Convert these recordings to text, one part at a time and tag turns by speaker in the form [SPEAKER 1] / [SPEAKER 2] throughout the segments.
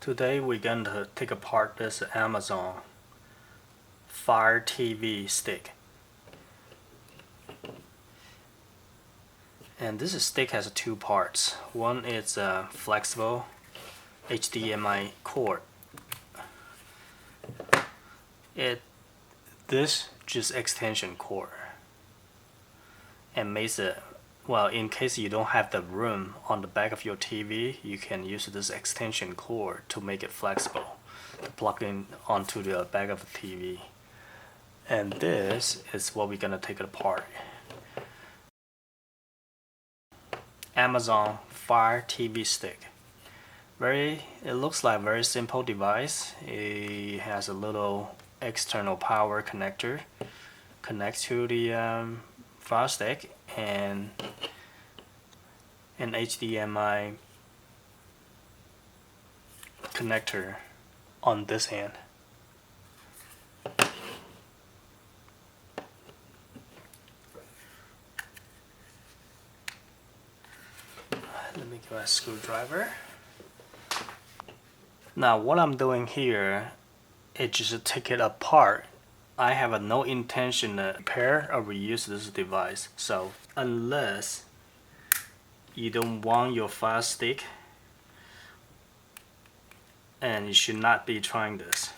[SPEAKER 1] Today we're going to take apart this Amazon Fire TV stick. And this stick has two parts. One is a flexible HDMI cord. This just extension cord. And makes it, well, in case you don't have the room on the back of your TV, you can use this extension cord to make it flexible, to plug in onto the back of the TV. And this is what we're gonna take it apart. Amazon Fire TV stick. It looks like a very simple device. It has a little external power connector, connects to the Fire stick, and an HDMI connector on this end. Let me get a screwdriver. Now what I'm doing here is just to take it apart. I have no intention to repair or reuse this device. So unless you don't want your Fire stick, and you should not be trying this.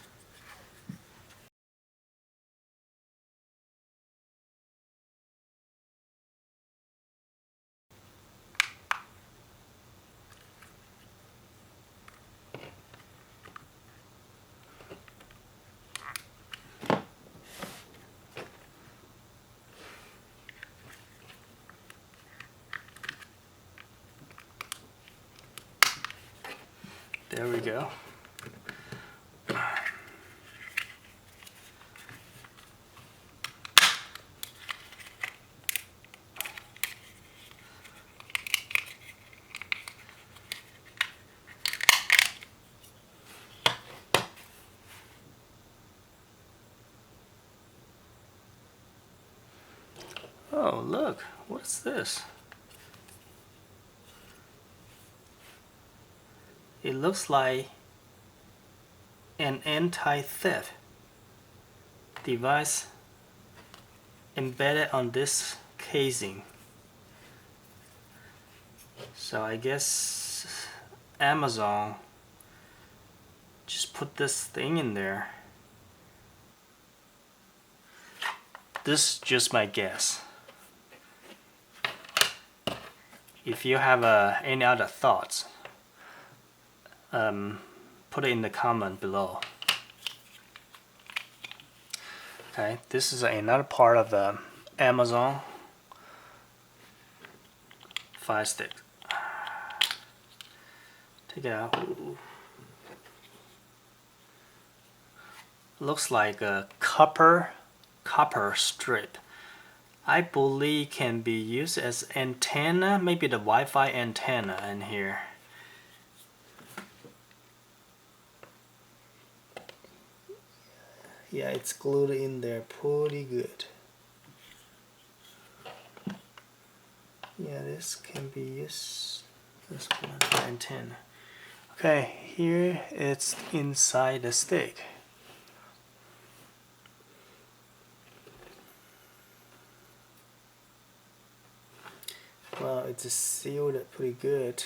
[SPEAKER 1] There we go. Oh, look, what's this? It looks like an anti-theft device embedded on this casing. So I guess Amazon just put this thing in there. This is just my guess. If you have any other thoughts, put it in the comment below. Okay, this is another part of the Amazon Fire stick. Take it out. Looks like a copper strip. I believe can be used as antenna, maybe the Wi-Fi antenna in here. Yeah, it's glued in there pretty good. Yeah, this can be used as an antenna. Okay, here it's inside the stick. Well, it's sealed pretty good.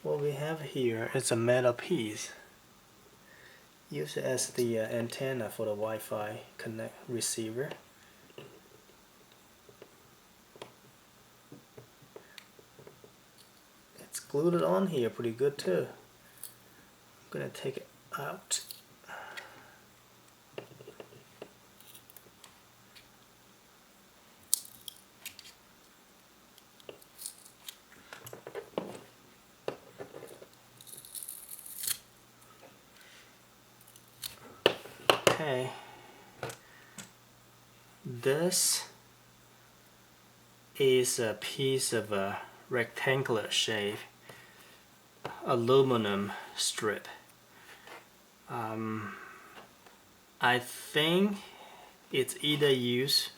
[SPEAKER 1] What we have here is a metal piece used as the antenna for the Wi-Fi connect receiver. It's glued on here pretty good too. I'm gonna take it out. Okay, this is a piece of a rectangular shape aluminum strip. I think it's either used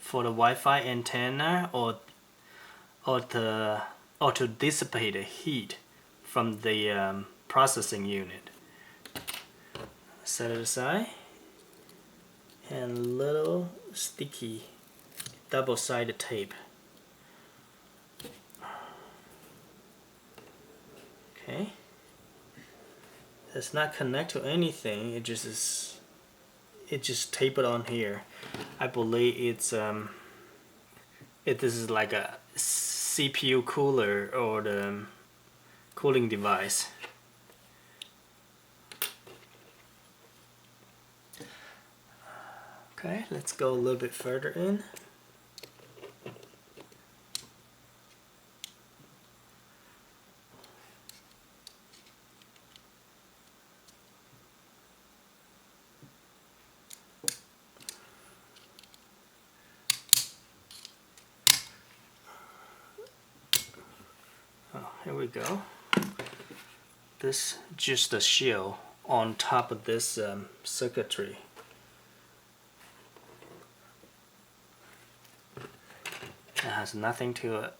[SPEAKER 1] for the Wi-Fi antenna or to dissipate the heat from the processing unit. Set it aside, and little sticky double-sided tape. Okay, does not connect to anything. It just tapered on here. I believe it's this is like a CPU cooler or the cooling device. Okay, let's go a little bit further in. Oh, here we go. This just a shell on top of this circuitry. It has nothing to it.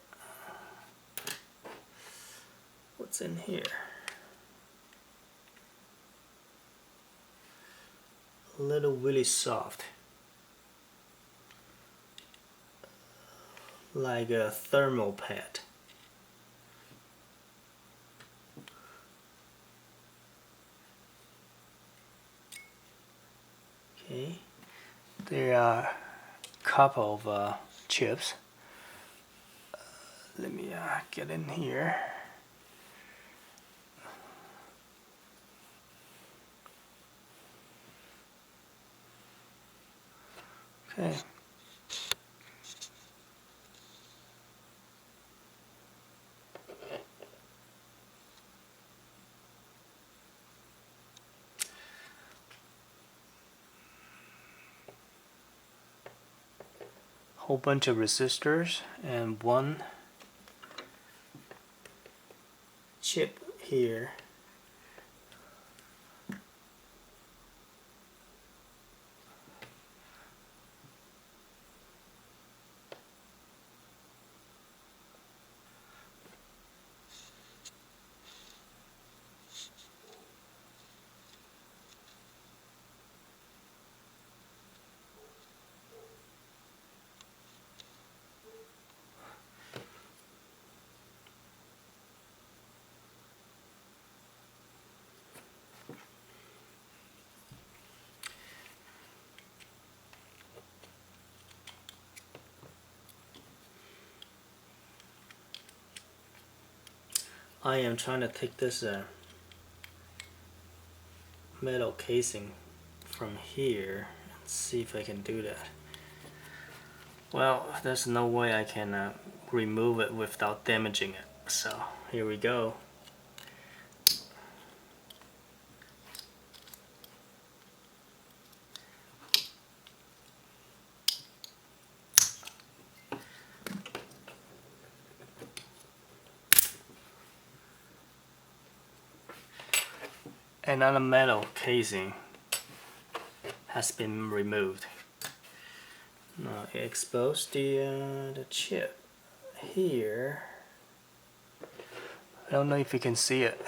[SPEAKER 1] What's in here? A little really soft, like a thermal pad. Okay, there are a couple of chips. Let me get in here. Okay. Whole bunch of resistors and one chip here. I am trying to take this metal casing from here and see if I can do that. Well, there's no way I can remove it without damaging it. So here we go. Another metal casing has been removed. Now expose the chip here. I don't know if you can see it.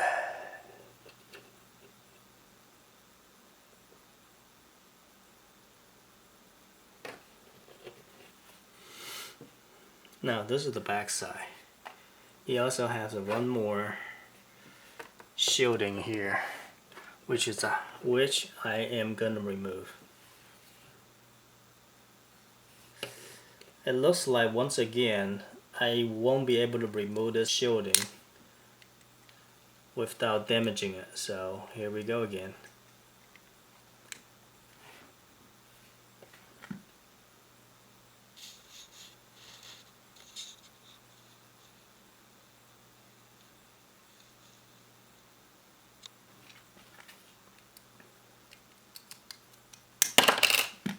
[SPEAKER 1] Now this is the back side. He also has one more shielding here, which I am gonna remove. It looks like once again I won't be able to remove this shielding without damaging it. So here we go again.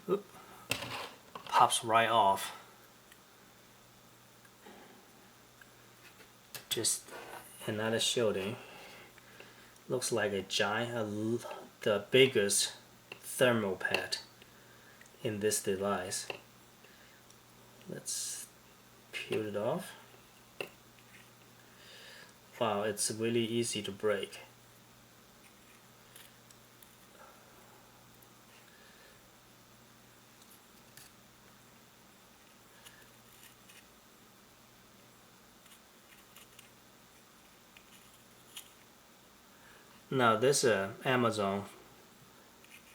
[SPEAKER 1] Oop. Pops right off. Just another shielding. Looks like a giant, the biggest thermal pad in this device. Let's peel it off. Wow, it's really easy to break. Now this Amazon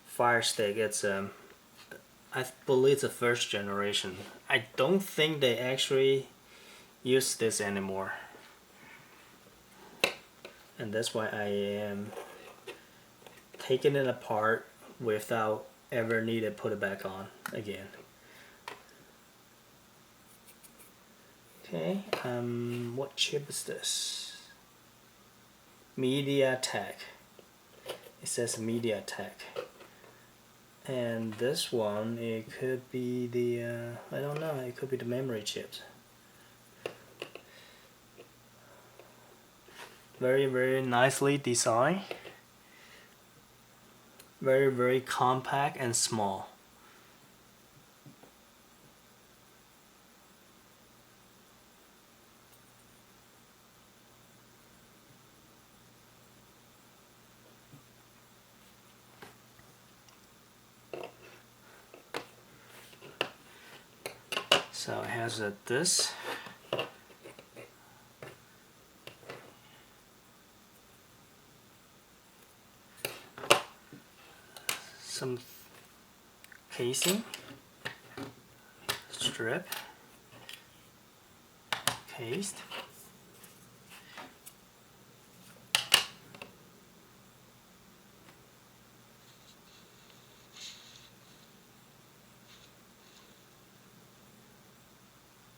[SPEAKER 1] Fire Stick, it's I believe it's a first generation. I don't think they actually use this anymore, and that's why I am taking it apart without ever needing to put it back on again. Okay, what chip is this? MediaTek. It says MediaTek. And this one, it could be the, I don't know, it could be the memory chips. Very, very nicely designed. Very, very compact and small. So it has this. Some casing, strip, cased.